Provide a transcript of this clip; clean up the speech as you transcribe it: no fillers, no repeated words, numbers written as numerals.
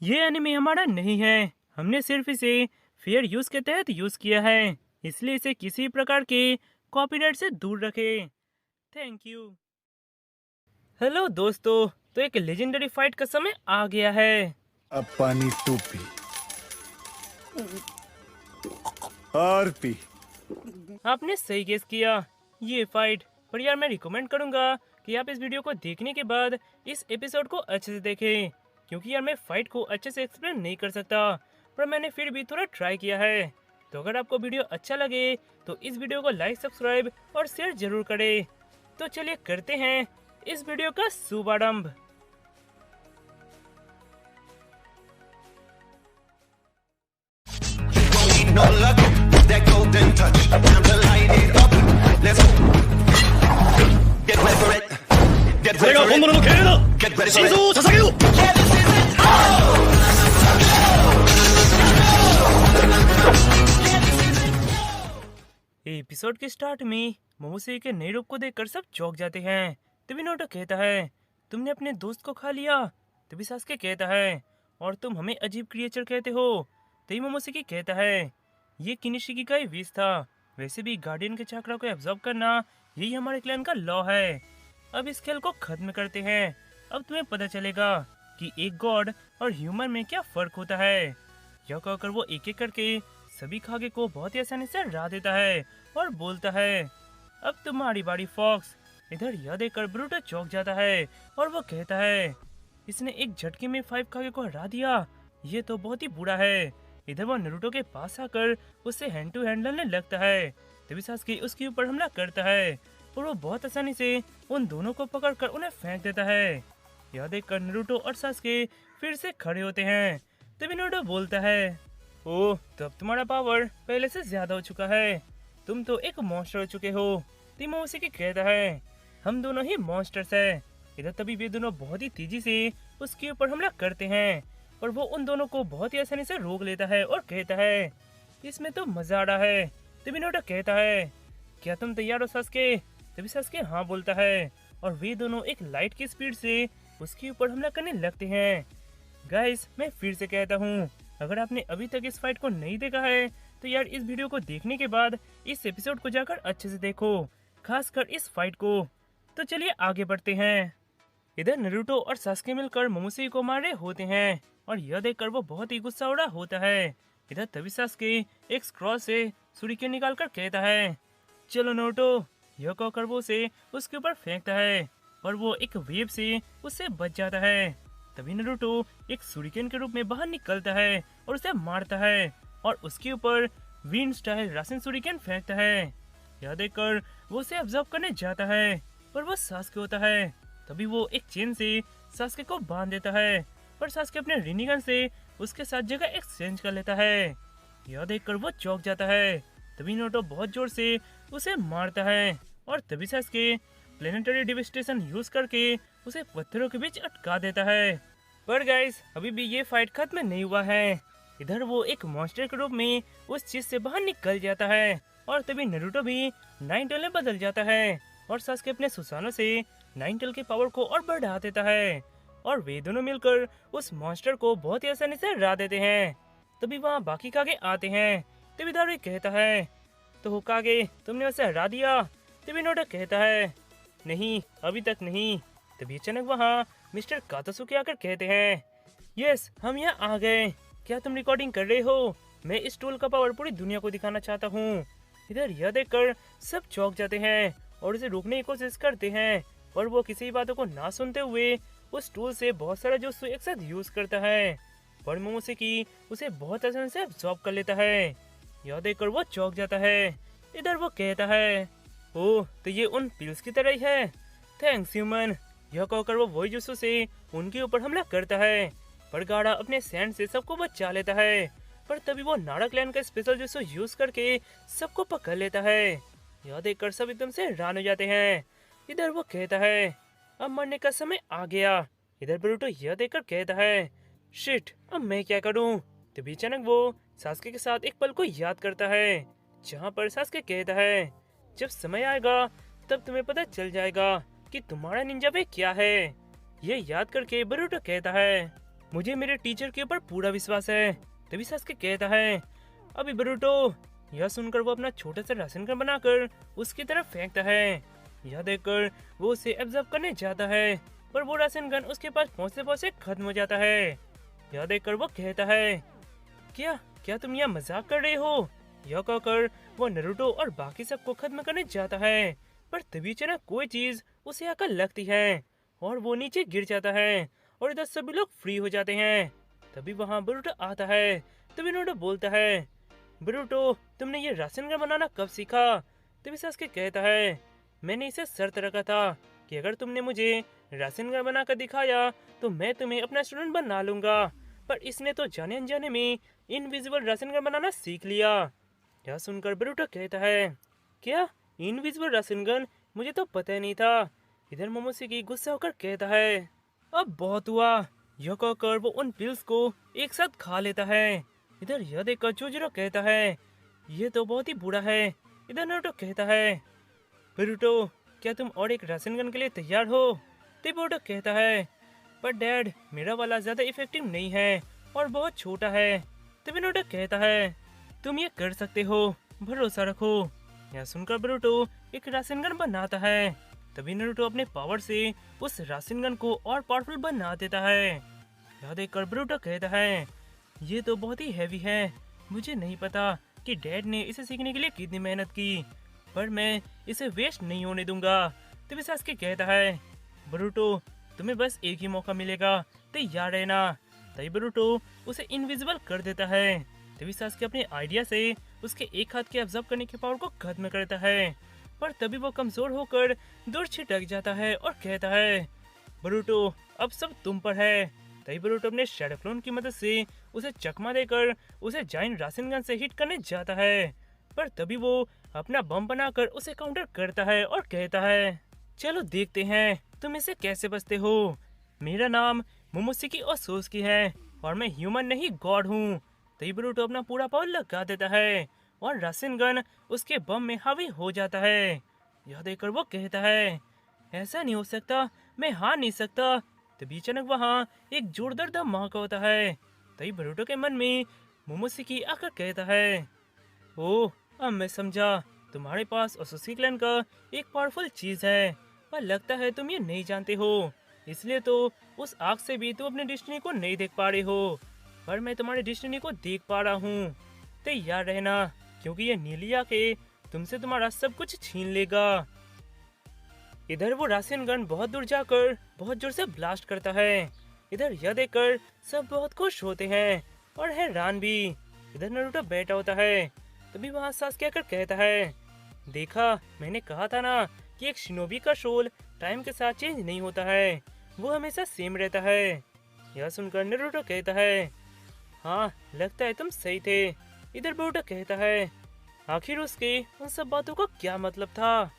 ये एनिमे हमारा नहीं है। हमने सिर्फ इसे फेयर यूज के तहत यूज किया है, इसलिए इसे किसी प्रकार के कॉपीराइट से दूर रखें। Thank you. हेलो दोस्तों, तो एक लेजेंडरी फाइट का समय आ गया है। अब पानी तू पी और पी। आपने सही गेस किया, ये फाइट। पर यार मैं रिकमेंड करूंगा कि आप इस वीडियो को देखने के बाद इस एपिसोड को अच्छे से देखें, क्योंकि यार मैं फाइट को अच्छे से एक्सप्लेन नहीं कर सकता, पर मैंने फिर भी थोड़ा ट्राई किया है। तो अगर आपको वीडियो अच्छा लगे तो इस वीडियो को लाइक, सब्सक्राइब और शेयर जरूर करें। तो चलिए करते हैं इस वीडियो का शुभारंभ। No luck, that golden touch. Time to light it up. Let's go. Get ready for it. Get これ ready が for 本 it. 物の敬礼だ Get ready 心 for 臓 it. を捧げよう Yeah, this is it. Episode के स्टार्ट में मोमोसे के नए रूप को देखकर सब चौंक जाते हैं। तभी नोटो कहता है, तुमने अपने दोस्त को खा लिया। तभी सास्के कहता है, और तुम हमें अजीब क्रिएचर कहते हो। तभी मोमोसेकी कहता है, ये किनिशिकी का ही विष था। वैसे भी गार्डियन के चक्रा को एब्जॉर्ब करना यही हमारे क्लैन का लॉ है। अब इस खेल को खत्म करते हैं। अब तुम्हें पता चलेगा कि एक गॉड और ह्यूमन में क्या फर्क होता है। यह कहकर वो एक एक करके सभी खागे को बहुत ही आसानी से हरा देता है और बोलता है, अब तुम्हारी बारी फॉक्स। इधर यह देखकर ब्रूटो चौंक जाता है और वो कहता है, इसने एक झटके में 5 खागे को हरा दिया। ये तो बहुत ही बुरा है। इधर वो नारुतो के पास आकर उससे हैंड टू हैंड लड़ने लगता है। तभी सास्के उसके ऊपर हमला करता है और वो बहुत आसानी से उन दोनों को पकड़कर उन्हें फेंक देता है। यह देखकर नारुतो और सास्के फिर से खड़े होते हैं। तभी नारुतो बोलता है, ओह, तो अब तुम्हारा पावर पहले से ज्यादा हो चुका है। तुम तो एक मॉन्स्टर हो चुके हो। मोमोसेकी कहता है, हम दोनों ही मॉन्स्टर्स हैं। इधर तभी वे दोनों बहुत ही तेजी से उसके ऊपर हमला करते हैं और वो उन दोनों को बहुत ही आसानी से रोक लेता है और कहता है, इसमें तो मजा आ रहा है। तभी नारुतो कहता है, क्या तुम तैयार हो सास्के? तभी सास्के हाँ बोलता है और वे दोनों एक लाइट की स्पीड से उसके ऊपर हमला करने लगते हैं। गाइस, मैं फिर से कहता हूँ, अगर आपने अभी तक इस फाइट को नहीं देखा है तो यार इस वीडियो को देखने के बाद इस एपिसोड को जाकर अच्छे से देखो, खासकर इस फाइट को। तो चलिए आगे बढ़ते हैं। इधर नारुतो और सास्के मिलकर मोमोसेकी को मार रहे होते हैं और यह देखकर वो बहुत ही गुस्सा हो रहा होता है। इधर तभी सास्के एक स्क्रॉल से सुरिकेन निकालकर कहता है, चलो नारुतो। यह कहकर वो उसे उसके ऊपर फेंकता है पर वो एक वेव से उससे बच जाता है। तभी नारुतो एक सुरिकेन के रूप में बाहर निकलता है और उसे मारता है और उसके ऊपर विंड स्टाइल रासेन सुरिकेन फेंकता है। यह देखकर वो उसे ऑब्जर्व करने जाता है पर वो सास्के होता है। तभी वो एक चेन से सास्के को बांध देता है पर सास्के अपने रिनिगन से उसके साथ जगह एक्सचेंज कर लेता है। यह देखकर वो चौंक जाता है। तभी नारुतो बहुत जोर से उसे मारता है और तभी सास्के प्लेनेटरी डिवास्टेशन यूज करके उसे पत्थरों के बीच अटका देता है। पर गाइस, अभी भी ये फाइट खत्म नहीं हुआ है। इधर वो एक मॉन्स्टर के रूप में उस चीज से बाहर निकल जाता है और तभी नारुतो भी 9 टेल में बदल जाता है और सास्के अपने सुसानो से 9 टेल के पावर को और बढ़ा देता है और वे दोनों मिलकर उस मॉन्स्टर को बहुत ही आसानी से हरा देते हैं। तभी वहाँ बाकी कागे आते हैं। तभी दारुई कहता है, तो होकागे, तुमने उसे हरा दिया? तभी नारुतो कहता है, नहीं, अभी तक नहीं। तभी अचानक वहाँ मिस्टर कातासुके आकर कहते हैं, यस, हम यहाँ आ गए। क्या तुम रिकॉर्डिंग कर रहे हो? मैं इस टूल का पावर पूरी दुनिया को दिखाना चाहता हूँ। इधर यह देखकर सब चौंक जाते हैं और उसे रोकने की कोशिश करते हैं और वो किसी बातों को ना सुनते हुए उस टूल से बहुत सारा जुत्सु एक साथ यूज करता है पर मोमोसेकी उसे बहुत आसानी से अब्सॉर्ब कर लेता है। यह देखकर वो चौंक जाता है। इधर वो कहता है, ओह, तो ये उन पिल्स की तरह ही है। Thanks human. यह कहकर वो वही जुत्सु से उनके ऊपर हमला करता है पर गाढ़ा अपने सैंड से सबको बचा लेता है। पर तभी वो नारा क्लैन का स्पेशल जुत्सु यूज करके सबको पकड़ लेता है। यह देखकर सब एकदम से हैरान हो जाते हैं। इधर वो कहता है, अब मरने का समय आ गया। इधर ब्रूटो यह देखकर कहता है, शिट, अब मैं क्या करूं? तभी अचानक वो सास्के के साथ एक पल को याद करता है जहाँ पर सास्के कहता है, जब समय आएगा तब तुम्हें पता चल जाएगा कि तुम्हारा निंजा वे क्या है। ये याद करके ब्रूटो कहता है, मुझे मेरे टीचर के ऊपर पूरा विश्वास है। तभी सास्के कहता है, अभी बरूटो। यह सुनकर वो अपना छोटा सा राशन गन बनाकर उसकी तरफ फेंकता है। यह देखकर वो उसे एब्जॉर्ब करने जाता है, पर वो राशन गन उसके पास पहुंचते पहुंचते खत्म हो जाता है। यह देखकर वो कहता है, क्या क्या तुम यहाँ मजाक कर रहे हो? यह कहकर वो नारुतो और बाकी सबको खत्म करने जाता है, पर तभी अचानक कोई चीज उसे आकर लगती है और वो नीचे गिर जाता है और इधर सभी लोग फ्री हो जाते हैं। तभी वहाँ बरूटो आता है। तभी नारुतो बोलता है, बरूटो तुमने ये राशन गन बनाना कब सीखा? तभी सास्के कहता है, मैंने इसे शर्त रखा था कि अगर तुमने मुझे राशन गन बनाकर दिखाया तो मैं तुम्हें अपना स्टूडेंट बना लूंगा, पर इसने तो जाने अनजाने में इनविजिबल राशन गन बनाना सीख लिया। यह सुनकर बरूटो कहता है, क्या इनविजिबल राशन गन? मुझे तो पता ही नहीं था। इधर मोमोशिकी गुस्सा होकर कहता है, अब बहुत हुआ। यह कहकर वो उन पिल्स को एक साथ खा लेता है। इधर यह देखकर जोजोरो कहता है, ये तो बहुत ही बुरा है। इधर नारुतो कहता है, बरूटो क्या तुम और एक राशन गन के लिए तैयार हो? तभी बरूटो कहता है, पर डैड मेरा वाला ज्यादा इफेक्टिव नहीं है और बहुत छोटा है। तभी नारुतो कहता है, तुम ये कर सकते हो, भरोसा रखो। यह सुनकर बरूटो एक राशन गन बनाता है। तभी नारुतो अपने पावर से उस राशन गन को और पावरफुल बना देता है। यह देखकर बरूटो कहता है, ये तो बहुत ही हैवी है। मुझे नहीं पता कि डैड ने इसे सीखने के लिए कितनी मेहनत की, पर मैं इसे वेस्ट नहीं होने दूंगा। तभी सास्के कहता है, बरूटो तुम्हें बस एक ही मौका मिलेगा, तैयार रहना। तभी बरूटो उसे इनविजिबल कर देता है। तभी सास्के अपने आइडिया से उसके एक हाथ के ऑब्जर्व करने के पावर को खत्म करता है, पर तभी वो कमजोर होकर दूर छिटक जाता है और कहता है, बरूटो अब सब तुम पर है। तभी बरूटो अपने शैडो क्लोन की मदद से उसे चकमा देकर उसे जायंट राशन गन से हिट करने जाता है, पर तभी वो अपना बम बनाकर उसे काउंटर करता है और कहता है, चलो देखते हैं तुम इसे कैसे बचते हो। मेरा नाम मोमोशिकी ओसोसुकी है और मैं ह्यूमन नहीं गॉड हूँ। तभी बरूटो अपना पूरा पावर लगा देता है और राशन गन उसके बम में हावी हो जाता है। यह देखकर वो कहता है, ऐसा नहीं हो सकता, मैं हार नहीं सकता। तभी अचानक वहाँ एक जोरदार धमाका होता है। तभी बरूटो के मन में मोमोशिकी आकर कहता है, ओह अब मैं समझा, तुम्हारे पास ओसोसुकी क्लैन का एक पावरफुल चीज है, पर लगता है तुम ये नहीं जानते हो, इसलिए तो उस आग से भी तुम अपने डेस्टिनी को नहीं देख पा रहे हो, पर मैं तुम्हारे डेस्टिनी को देख पा रहा हूँ। तैयार रहना, क्योंकि ये नीली आके तुमसे तुम्हारा सब कुछ छीन लेगा। इधर वो राशन गन बहुत दूर जाकर बहुत जोर से ब्लास्ट करता है। इधर यह देखकर सब बहुत खुश होते हैं और हैरान भी। इधर नारुतो बैठा होता है। तभी वहाँ सास्के आकर कहता है, देखा मैंने कहा था ना कि एक शिनोबी का सोल टाइम के साथ चेंज नहीं होता है, वो हमेशा सेम रहता है। यह सुनकर नारुतो कहता है, हाँ लगता है तुम सही थे। इधर बरूटो कहता है, आखिर उसके उन सब बातों का क्या मतलब था?